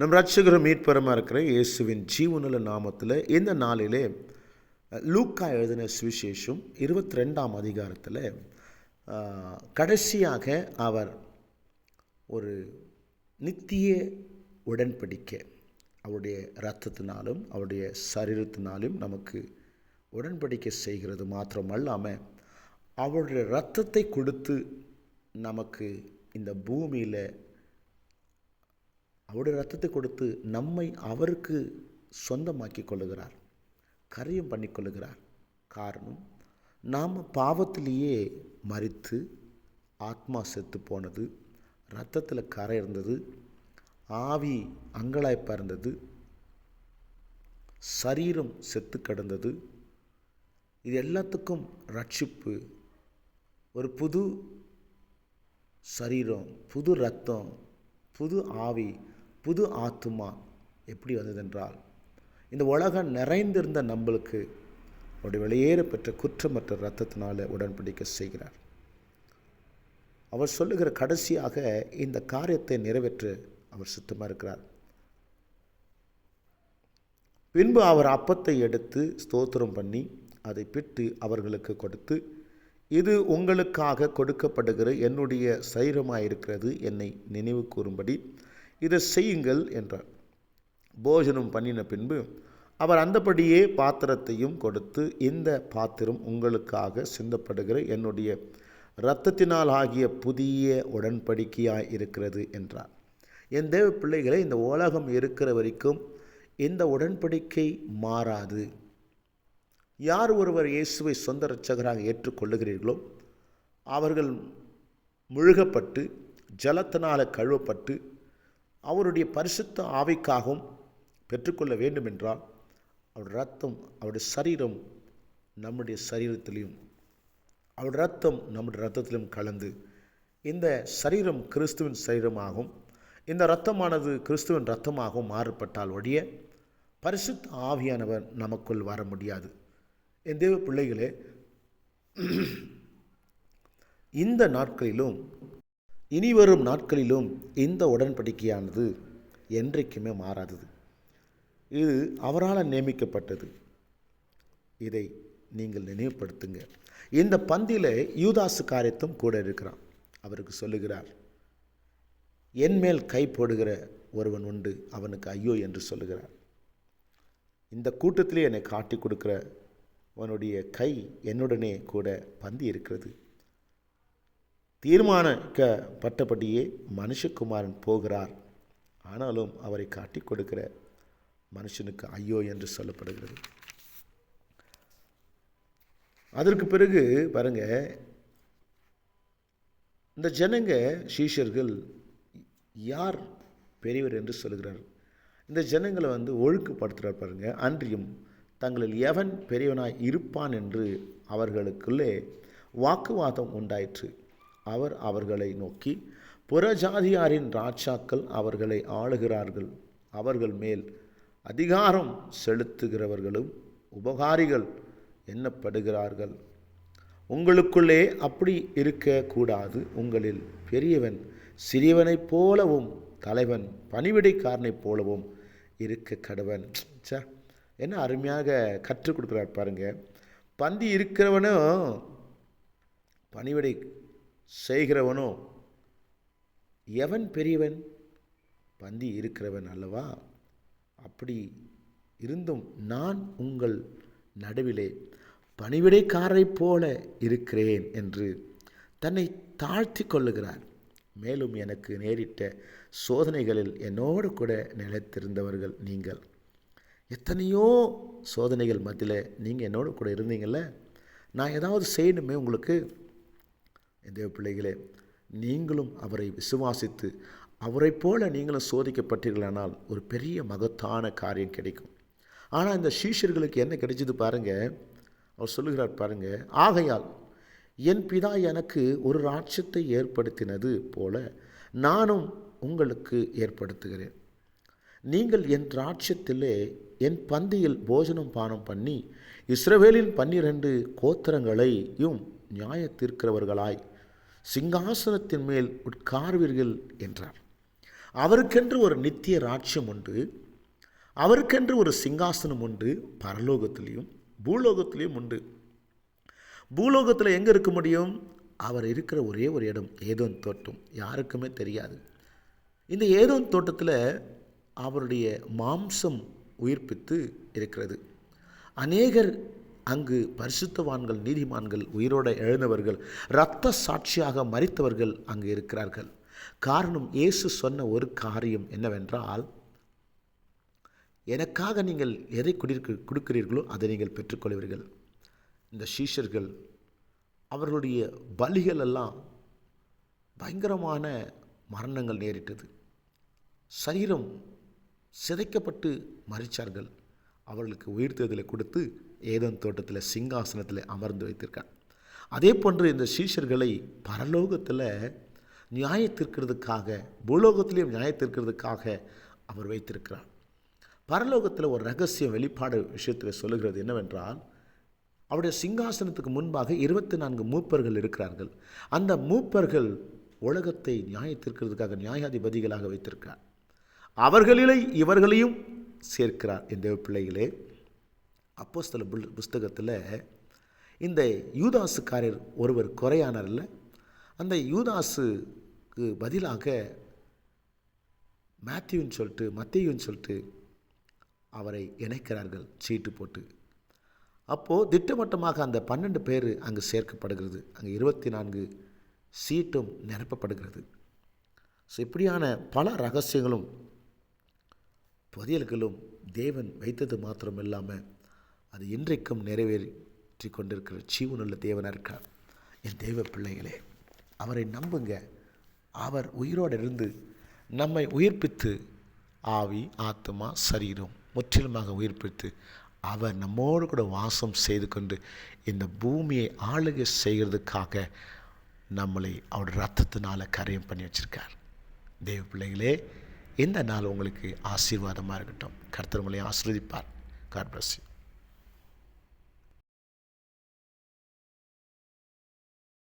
நம் இரட்சகரும் மீட்பருமாக இருக்கிற இயேசுவின் ஜீவனுள்ள நாமத்தில் இந்த நாளிலே லூக்கா எழுதின சுவிசேஷம் 22ஆம் அதிகாரத்தில் கடைசியாக அவர் ஒரு நித்திய உடன்படிக்கை அவருடைய இரத்தத்தினாலும் அவருடைய சரீரத்தினாலும் நமக்கு உடன்படிக்கை செய்கிறது மாத்திரமல்லாமல் அவருடைய இரத்தத்தை கொடுத்து நமக்கு இந்த பூமியில் அவருடைய இரத்தத்தை கொடுத்து நம்மை அவருக்கு சொந்தமாக்கி கொள்ளுகிறார், கரியம் பண்ணி கொள்ளுகிறார். காரணம், நாம் பாவத்திலேயே மரித்து ஆத்மா செத்து போனது, இரத்தத்தில் கரை இருந்தது, ஆவி அங்கலாய்ப்பாக இருந்தது, சரீரம் செத்து கிடந்தது. இது எல்லாத்துக்கும் ரட்சிப்பு, ஒரு புது சரீரம், புது இரத்தம், புது ஆவி, புது ஆத்துமா எப்படி வந்ததென்றால் இந்த உலகம் நிறைந்திருந்த நம்மளுக்கு அவருடைய வெளியேற பெற்ற குற்றமற்ற இரத்தத்தினால உடன்படிக்கை செய்கிறார். அவர் சொல்லுகிற கடைசியாக இந்த காரியத்தை நிறைவேற்ற அவர் சுத்தமாக இருக்கிறார். பின்பு அவர் அப்பத்தை எடுத்து ஸ்தோத்திரம் பண்ணி அதை பிட்டு அவர்களுக்கு கொடுத்து, இது உங்களுக்காக கொடுக்கப்படுகிற என்னுடைய சரீரமாக இருக்கிறது, என்னை நினைவு கூறும்படி இதை செய்யுங்கள் என்றார். போஜனம் பண்ணின பின்பு அவர் அந்தபடியே பாத்திரத்தையும் கொடுத்து, இந்த பாத்திரம் உங்களுக்காக சிந்தப்படுகிற என்னுடைய இரத்தத்தினால் ஆகிய புதிய உடன்படிக்கையாய் இருக்கிறது என்றார். என் தேவ பிள்ளைகளை, இந்த உலகம் இருக்கிற வரைக்கும் இந்த உடன்படிக்கை மாறாது. யார் ஒருவர் இயேசுவை சொந்த இரட்சகராக ஏற்றுக்கொள்ளுகிறீர்களோ அவர்கள் முழுகப்பட்டு ஜலத்தினால் கழுவப்பட்டு அவருடைய பரிசுத்த ஆவிக்காகவும் பெற்றுக்கொள்ள வேண்டும் என்றால் அவருடைய இரத்தம், அவருடைய சரீரம் நம்முடைய சரீரத்திலையும் அவருடைய இரத்தம் நம்முடைய இரத்தத்திலும் கலந்து இந்த சரீரம் கிறிஸ்துவின் சரீரமாகவும் இந்த இரத்தமானது கிறிஸ்துவின் இரத்தமாகவும் மாறுபட்டால் ஒழிய பரிசுத்த ஆவியானவர் நமக்குள் வர முடியாது. என் தேவ பிள்ளைகளே, இந்த நாட்களிலும் இனிவரும் நாட்களிலும் இந்த உடன்படிக்கையானது என்றைக்குமே மாறாதது. இது அவரால் நியமிக்கப்பட்டது. இதை நீங்கள் நினைவுபடுத்துங்க. இந்த பந்தியில் யூதாசு காரியத்தும் கூட இருக்கிறான். அவருக்கு சொல்லுகிறார், என் மேல் கை போடுகிற ஒருவன் உண்டு, அவனுக்கு ஐயோ என்று சொல்லுகிறார். இந்த கூட்டத்திலே என்னை காட்டி கொடுக்கிற அவனுடைய கை என்னுடனே கூட பந்தி இருக்கிறது. தீர்மானிக்கப்பட்டபடியே மனுஷகுமாரன் போகிறார், ஆனாலும் அவரை காட்டி கொடுக்கிற மனுஷனுக்கு ஐயோ என்று சொல்லப்படுகிறது. அதற்கு பிறகு பாருங்க, இந்த ஜனங்க சீஷர்கள் யார் பெரியவர் என்று சொல்லுகிறார். இந்த ஜனங்களை ஒழுங்குபடுத்துகிறார் பாருங்க. அன்றியும் தங்களில் எவன் பெரியவனாய் இருப்பான் என்று அவர்களுக்குள்ளே வாக்குவாதம் உண்டாயிற்று. அவர் அவர்களை நோக்கி, புறஜாதியாரின் ராஜாக்கள் அவர்களை ஆளுகிறார்கள், அவர்கள் மேல் அதிகாரம் செலுத்துகிறவர்களும் உபகாரிகள் எண்ணப்படுகிறார்கள். உங்களுக்குள்ளே அப்படி இருக்கக்கூடாது. உங்களில் பெரியவன் சிறியவனைப் போலவும் தலைவன் பணிவிடைக்காரனைப் போலவும் இருக்க கடவன். என்ன அருமையாக கற்றுக் கொடுக்குறார் பாருங்க. பந்தி இருக்கிறவனோ பணிவிடை செய்கிறவனோ எவன் பெரியவன்? பந்தி இருக்கிறவன் அல்லவா? அப்படி இருந்தும் நான் உங்கள் நடுவிலே பணிவிடைக்காரரைப் போல இருக்கிறேன் என்று தன்னை தாழ்த்தி கொள்ளுகிறார். மேலும் எனக்கு நேரிட்ட சோதனைகளில் என்னோடு கூட நிலைத்திருந்தவர்கள் நீங்கள். எத்தனையோ சோதனைகள் மத்தியில் நீங்கள் என்னோடு கூட இருந்தீங்கள்ல. நான் ஏதாவது செய்யணுமே உங்களுக்கு. தேவ பிள்ளைகளே, நீங்களும் அவரை விசுவாசித்து அவரை போல நீங்களும் சோதிக்கப்பட்டீர்களானால் ஒரு பெரிய மகத்தான காரியம் கிடைக்கும். ஆனால் இந்த சீஷர்களுக்கு என்ன கிடைச்சது பாருங்க. அவர் சொல்லுகிறார் பாருங்க, ஆகையால் என் பிதா எனக்கு ஒரு ராஜ்யத்தை ஏற்படுத்தினது போல நானும் உங்களுக்கு ஏற்படுத்துகிறேன். நீங்கள் என் ராஜ்யத்திலே என் பந்தியில் போஜனம் பானம் பண்ணி இஸ்ரவேலின் 12 கோத்திரங்களையும் நியாய தீர்க்கிறவர்களாய் சிங்காசனத்தின் மேல் உட்கார்வீர்கள் என்றார். அவருக்கென்று ஒரு நித்திய ராஜ்யம் உண்டு, அவருக்கென்று ஒரு சிங்காசனம் உண்டு. பரலோகத்திலையும் பூலோகத்திலையும் உண்டு. பூலோகத்தில் எங்கே இருக்க முடியும்? அவர் இருக்கிற ஒரே ஒரு இடம் ஏதோன் தோட்டம். யாருக்குமே தெரியாது. இந்த ஏதோன் தோட்டத்தில் அவருடைய மாம்சம் உயிர்ப்பித்து இருக்கிறது. அநேகர் அங்கு பரிசுத்தவான்கள், நீதிமான்கள், உயிரோடு எழுந்தவர்கள், இரத்த சாட்சியாக மரித்தவர்கள் அங்கு இருக்கிறார்கள். காரணம், இயேசு சொன்ன ஒரு காரியம் என்னவென்றால், எனக்காக நீங்கள் எதை கொடுக்கிறீர்களோ அதை நீங்கள் பெற்றுக்கொள்வீர்கள். இந்த சீஷர்கள் அவர்களுடைய பலிகள் எல்லாம் பயங்கரமான மரணங்கள் நேரிட்டது. சரீரம் சிதைக்கப்பட்டு மரித்தார்கள். அவர்களுக்கு உயிர்த்தெழுதலை கொடுத்து ஏதேன் தோட்டத்தில் சிங்காசனத்தில் அமர்ந்து வைத்திருக்கார். அதே போன்று இந்த சீஷர்களை பரலோகத்தில் நியாயத்திற்கிறதுக்காக, பூலோகத்திலையும் நியாயத்திற்கிறதுக்காக அவர் வைத்திருக்கிறார். பரலோகத்தில் ஒரு ரகசியம் வெளிப்பாடு விஷயத்தில் சொல்லுகிறது என்னவென்றால், அவருடைய சிங்காசனத்துக்கு முன்பாக 24 மூப்பர்கள் இருக்கிறார்கள். அந்த மூப்பர்கள் உலகத்தை நியாயத்திற்கிறதுக்காக நியாயாதிபதிகளாக வைத்திருக்கிறார். அவர்களிலே இவர்களையும் சேர்க்கிறார். என் தேவ பிள்ளைகளே, அப்போஸ்தல புஸ்தகத்தில் இந்த யூதாசுக்காரர் ஒருவர் குறையானார்ல, அந்த யூதாசுக்கு பதிலாக மத்தேயுன்னு சொல்லிட்டு அவரை இணைக்கிறார்கள் சீட்டு போட்டு. அப்போது திட்டவட்டமாக அந்த 12 பேர் அங்கு சேர்க்கப்படுகிறது. அங்கே 24 சீட்டும் நிரப்பப்படுகிறது. ஸோ இப்படியான பல ரகசியங்களும் புதியல்களும் தேவன் வைத்தது மாத்திரம் இல்லாமல் அது இன்றைக்கும் நிறைவேற்றி கொண்டிருக்கிற ஜீவனுள்ள தேவனாக இருக்கார். என் தெய்வ பிள்ளைகளே, அவரை நம்புங்க. அவர் உயிரோடு இருந்து நம்மை உயிர்ப்பித்து ஆவி, ஆத்மா, சரீரம் முற்றிலுமாக உயிர்ப்பித்து அவர் நம்மோடு கூட வாசம் செய்து கொண்டு இந்த பூமியை ஆளுகை செய்கிறதுக்காக நம்மளை அவருடைய ரத்தத்தினால் கரையம் பண்ணி வச்சுருக்கார். தேவ பிள்ளைகளே, இந்த நாள் உங்களுக்கு ஆசீர்வாதமாக இருக்கட்டும். கர்த்தர் உங்களை ஆசீர்வதிப்பார். God bless you.